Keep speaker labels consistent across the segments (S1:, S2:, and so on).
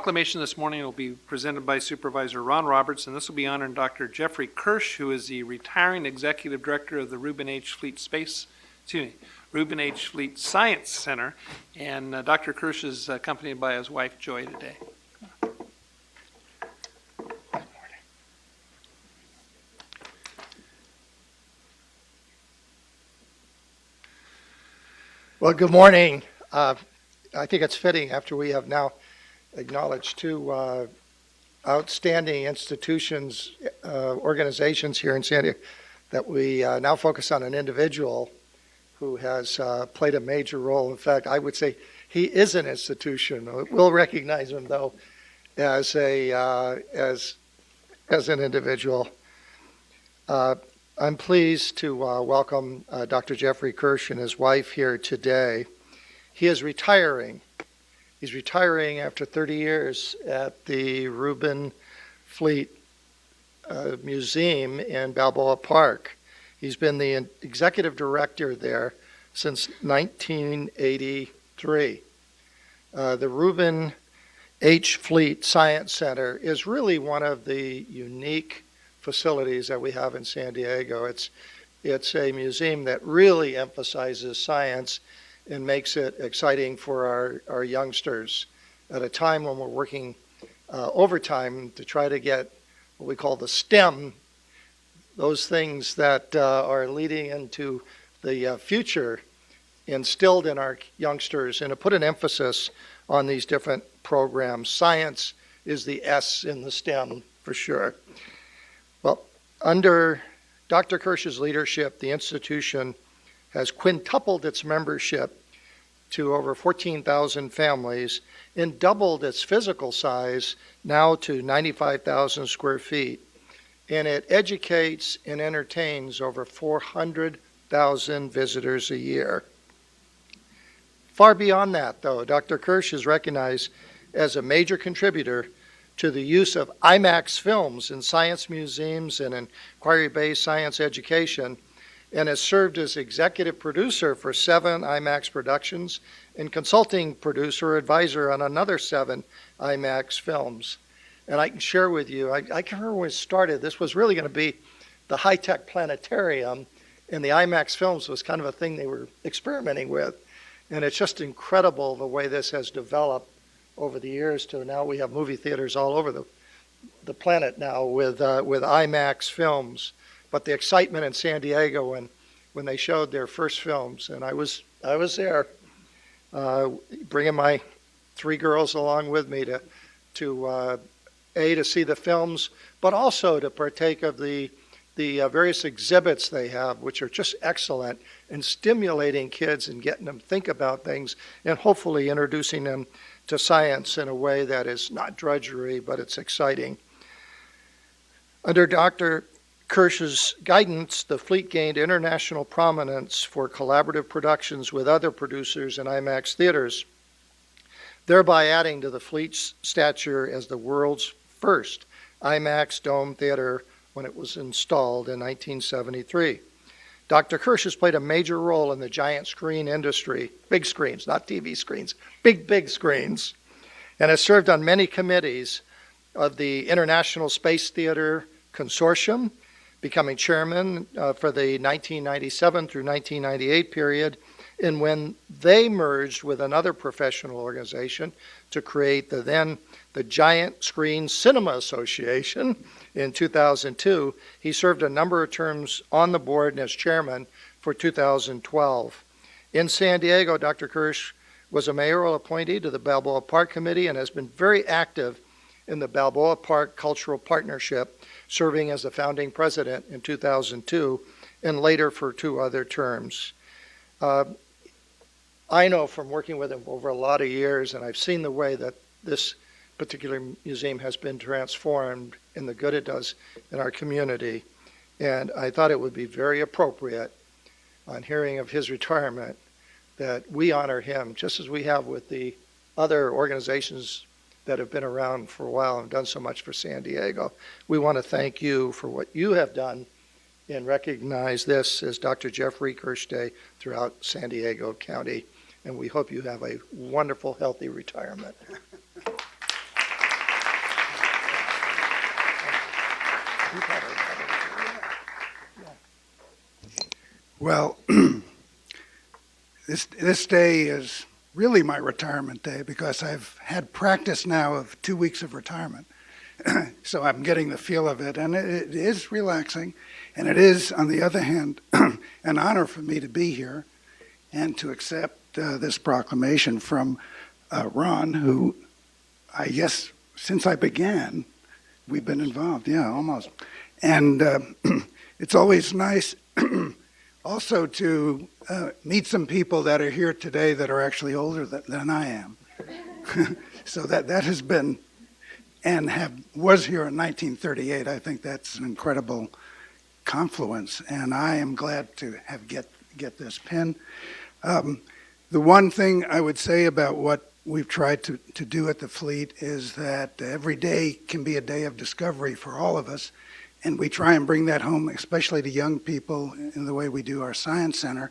S1: Proclamation this morning will be presented by Supervisor Ron Roberts, and this will be honoring Dr. Jeffrey Kirsch, who is the retiring Executive Director of the Reuben H. Fleet Science Center, and Dr. Kirsch is accompanied by his wife Joy today.
S2: Well, good morning. I think it's fitting after we have now acknowledged two outstanding institutions, organizations here in San Diego, that we now focus on an individual who has played a major role. In fact, I would say he is an institution. We'll recognize him, though, as an individual. I'm pleased to welcome Dr. Jeffrey Kirsch and his wife here today. He is retiring. He's retiring after 30 years at the Reuben Fleet Museum in Balboa Park. He's been the executive director there since 1983. The Reuben H. Fleet Science Center is really one of the unique facilities that we have in San Diego. It's a museum that really emphasizes science and makes it exciting for our youngsters at a time when we're working overtime to try to get what we call the STEM, those things that are leading into the future, instilled in our youngsters, and to put an emphasis on these different programs. Science is the S in the STEM for sure. Well, under Dr. Kirsch's leadership, the institution has quintupled its membership to over 14,000 families and doubled its physical size now to 95,000 square feet. And it educates and entertains over 400,000 visitors a year. Far beyond that, though, Dr. Kirsch is recognized as a major contributor to the use of IMAX films in science museums and inquiry-based science education, and has served as executive producer for 7 IMAX productions and consulting producer advisor on another 7 IMAX films. And I can share with you, I can remember when it started, this was really going to be the high-tech planetarium, and the IMAX films was kind of a thing they were experimenting with. And it's just incredible the way this has developed over the years to now we have movie theaters all over the planet now with IMAX films. But the excitement in San Diego when they showed their first films, and I was there, bringing my 3 girls along with me to see the films, but also to partake of the various exhibits they have, which are just excellent in stimulating kids and getting them think about things and hopefully introducing them to science in a way that is not drudgery, but it's exciting. Under Dr. Kirsch's guidance, the fleet gained international prominence for collaborative productions with other producers in IMAX theaters, thereby adding to the fleet's stature as the world's first IMAX dome theater when it was installed in 1973. Dr. Kirsch has played a major role in the giant screen industry, big screens, not TV screens, big screens, and has served on many committees of the International Space Theater Consortium, becoming chairman for the 1997 through 1998 period, and when they merged with another professional organization to create the Giant Screen Cinema Association in 2002, he served a number of terms on the board and as chairman for 2012. In San Diego, Dr. Kirsch was a mayoral appointee to the Balboa Park Committee and has been very active in the Balboa Park Cultural Partnership, serving as the founding president in 2002 and later for 2 other terms. I know from working with him over a lot of years, and I've seen the way that this particular museum has been transformed and the good it does in our community. And I thought it would be very appropriate on hearing of his retirement that we honor him just as we have with the other organizations that have been around for a while and done so much for San Diego. We want to thank you for what you have done and recognize this as Dr. Jeffrey Kirsch Day throughout San Diego County. And we hope you have a wonderful, healthy retirement.
S3: Well, this day is really my retirement day because I've had practice now of 2 weeks of retirement. So I'm getting the feel of it, and it is relaxing, and it is, on the other hand, an honor for me to be here and to accept this proclamation from Ron, who I guess since I began, we've been involved, yeah, almost. And it's always nice also to meet some people that are here today that are actually older than I am. So that has been, and was here in 1938. I think that's an incredible confluence, and I am glad to have get this pin. The one thing I would say about what we've tried to do at the Fleet is that every day can be a day of discovery for all of us, and we try and bring that home, especially to young people, in the way we do our Science Center.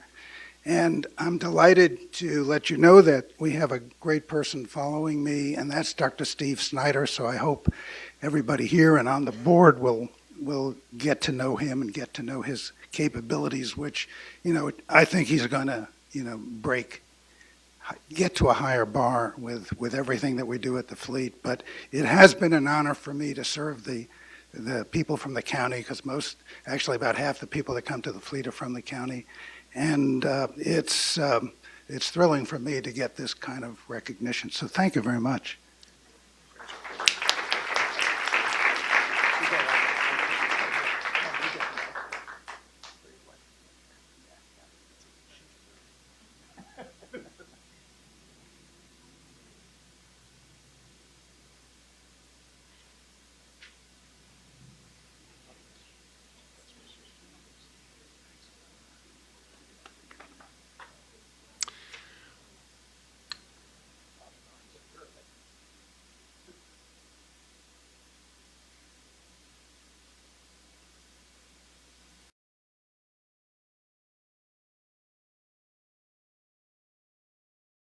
S3: And I'm delighted to let you know that we have a great person following me, and that's Dr. Steve Snyder. So I hope everybody here and on the board will get to know him and get to know his capabilities, which, I think he's going to, get to a higher bar with everything that we do at the Fleet. But it has been an honor for me to serve the people from the county, because actually about half the people that come to the Fleet are from the county. And it's thrilling for me to get this kind of recognition. So thank you very much.